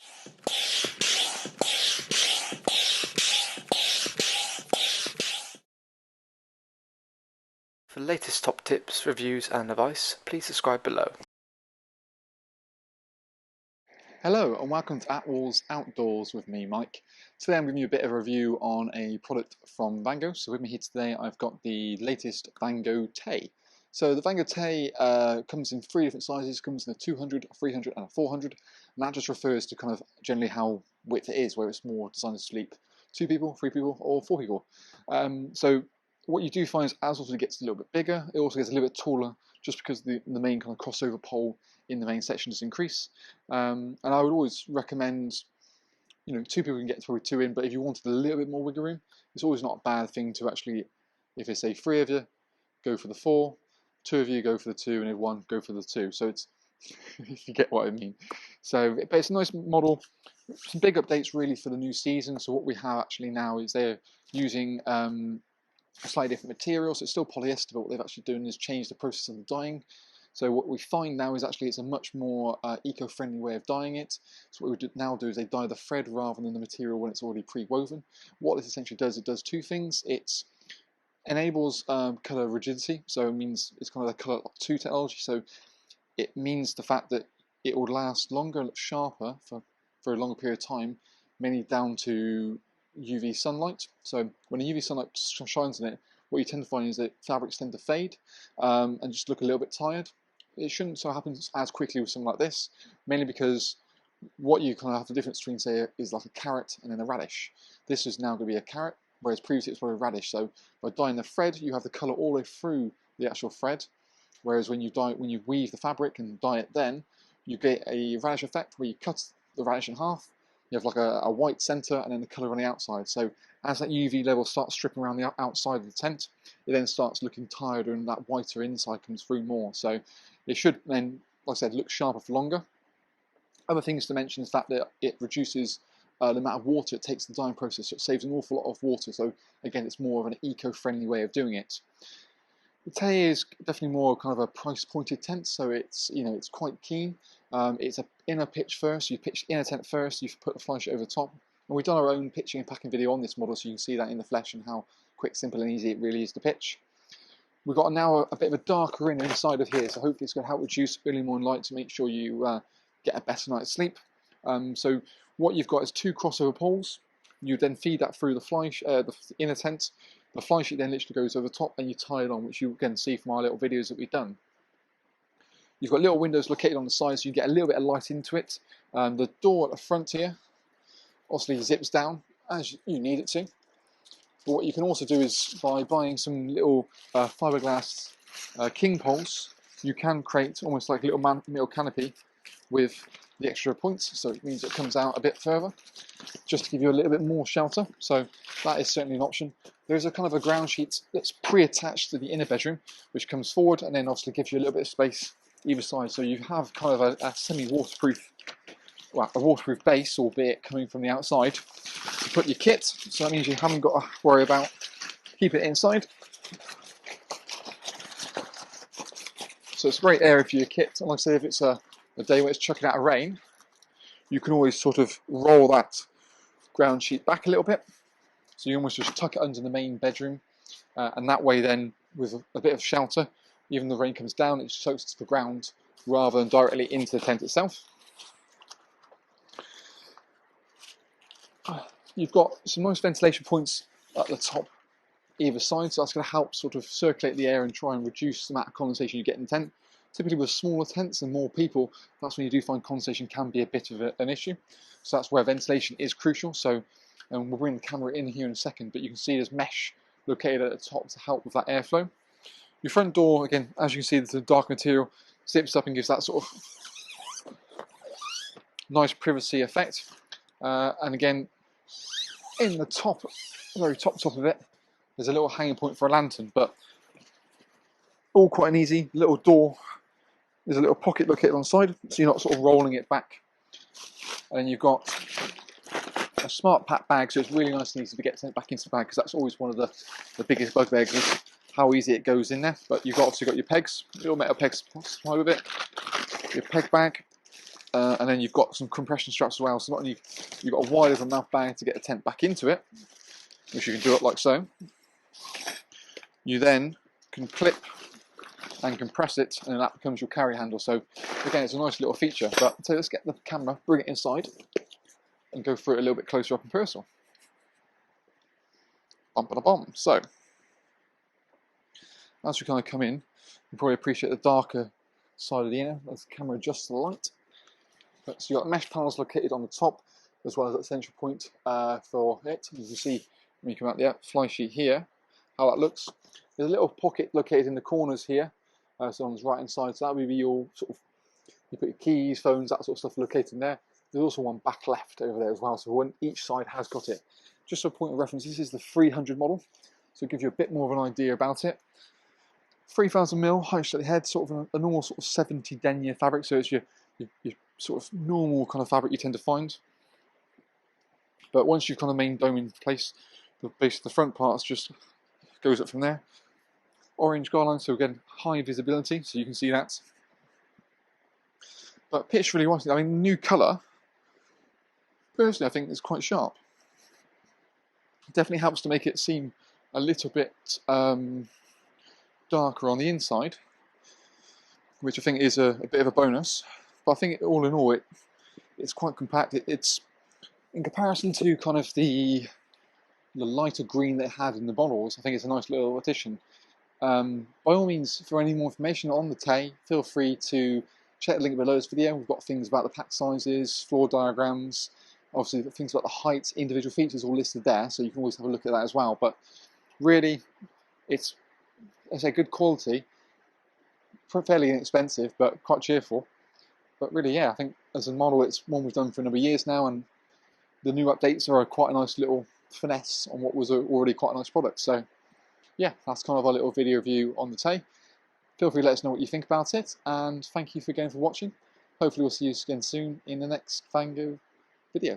For the latest top tips, reviews and advice, please subscribe below. Hello and welcome to Attwoolls Outdoors with me, Mike. Today I'm giving you a bit of a review on a product from Vango. So with me here today I've got the latest Vango Tay. So the Vango Tay comes in 3 different sizes, comes in a 200, a 300 and a 400. And that just refers to kind of generally how width it is, where it's more designed to sleep 2 people, 3 people or 4 people. So what you do find is as also it gets a little bit bigger, it also gets a little bit taller just because the main kind of crossover pole in the main section does increase. And I would always recommend, 2 people can get probably 2 in, but if you wanted a little bit more wiggle room, it's always not a bad thing to actually, if they say 3 of you, go for the 4, 2 of you go for the 2, and if 1, go for the 2. So it's, if you get what I mean. So, but it's a nice model. Some big updates really for the new season. So what we have actually now is they're using a slightly different material. So it's still polyester, but what they've actually done is change the process of the dyeing. So what we find now is actually it's a much more eco-friendly way of dyeing it. So what we now do is they dye the thread rather than the material when it's already pre-woven. What this essentially does, it does 2 things. It enables colour rigidity, so it means it's kind of the colour 2 technology. So it means the fact that it will last longer, look sharper for a longer period of time, mainly down to UV sunlight. So when the UV sunlight shines on it, what you tend to find is that fabrics tend to fade and just look a little bit tired. It shouldn't so happen as quickly with something like this, mainly because what you kind of have the difference between, say, is like a carrot and then a radish. This is now going to be a carrot, whereas previously it was probably a radish. So by dyeing the thread, you have the colour all the way through the actual thread, whereas when you weave the fabric and dye it, then you get a radish effect where you cut the radish in half. You have like a white centre and then the colour on the outside. So as that UV level starts stripping around the outside of the tent, it then starts looking tighter and that whiter inside comes through more. So it should then, like I said, look sharper for longer. Other things to mention is the fact that it reduces the amount of water it takes in the dyeing process, so it saves an awful lot of water. So again, it's more of an eco-friendly way of doing it. The Tay is definitely more kind of a price-pointed tent, so it's it's quite keen. It's an inner pitch first. You pitch the inner tent first. You put the fly sheet over the top. And we've done our own pitching and packing video on this model, so you can see that in the flesh and how quick, simple, and easy it really is to pitch. We've got now a bit of a darker inner inside of here, so hopefully it's going to help reduce early morning light to make sure you get a better night's sleep. So what you've got is 2 crossover poles. You then feed that through the inner tent. The fly sheet then literally goes over the top and you tie it on, which you can see from our little videos that we've done. You've got little windows located on the side so you get a little bit of light into it. The door at the front here obviously zips down as you need it to. But what you can also do is by buying some little fiberglass king poles, you can create almost like a little canopy with the extra points, so it means it comes out a bit further, just to give you a little bit more shelter. So that is certainly an option. There's a kind of a ground sheet that's pre-attached to the inner bedroom, which comes forward and then obviously gives you a little bit of space either side. So you have kind of a semi-waterproof, well, a waterproof base, albeit coming from the outside, to put your kit. So that means you haven't got to worry about keeping it inside. So it's a great area for your kit. And like I say, if it's a day where it's chucking out of rain, you can always sort of roll that ground sheet back a little bit. So you almost just tuck it under the main bedroom. And that way then, with a bit of shelter, even the rain comes down, it soaks to the ground rather than directly into the tent itself. You've got some nice ventilation points at the top either side, so that's going to help sort of circulate the air and try and reduce the amount of condensation you get in the tent. Typically with smaller tents and more people, that's when you do find condensation can be a bit of an issue. So that's where ventilation is crucial. So we'll bring the camera in here in a second, but you can see there's mesh located at the top to help with that airflow. Your front door, again, as you can see, the dark material zips up and gives that sort of nice privacy effect. And again, in the top, very top of it, there's a little hanging point for a lantern, but all quite an easy little door. There's a little pocket located on the side, so you're not sort of rolling it back. And then you've got a smart pack bag, so it's really nice and easy to get sent back into the bag, because that's always one of the biggest bugbears is how easy it goes in there. But you've obviously got your pegs, little metal pegs to supply with it, your peg bag, and then you've got some compression straps as well. So not only you've got a wide open mouth bag to get the tent back into it, which you can do it like so. You then can clip and compress it, and that becomes your carry handle. So again, it's a nice little feature. But so let's get the camera, bring it inside, and go through it a little bit closer up and personal. Bum. So as we kind of come in, you probably appreciate the darker side of the air as the camera adjusts the light. So you've got mesh panels located on the top, as well as that central point for it. You can see when you come out the fly sheet here, how that looks. There's a little pocket located in the corners here, so on the right hand side. So that would be your sort of, you put your keys, phones, that sort of stuff located in there. There's also one back left over there as well, so each side has got it. Just for a point of reference, this is the 300 model, so it gives you a bit more of an idea about it. 3000mm high straight head, sort of a normal sort of 70 denier fabric, so it's your sort of normal kind of fabric you tend to find. But once you've kind of main dome in place, the base of the front parts just goes up from there. Orange guideline, so again, high visibility, so you can see that. But pitch really nicely. I mean, new colour, personally, I think is quite sharp. It definitely helps to make it seem a little bit darker on the inside, which I think is a bit of a bonus. But I think all in all, it's quite compact. It's in comparison to kind of the lighter green that it had in the bottles, I think it's a nice little addition. By all means, for any more information on the Tay, feel free to check the link below this video. We've got things about the pack sizes, floor diagrams, obviously things about the height, individual features all listed there, so you can always have a look at that as well. But really, it's, I say, good quality, fairly inexpensive, but quite cheerful. But really, yeah, I think as a model, it's one we've done for a number of years now, and the new updates are quite a nice little finesse on what was already quite a nice product. So yeah, that's kind of our little video review on the Tay. Feel free to let us know what you think about it, and thank you again for watching. Hopefully we'll see you again soon in the next Vango video.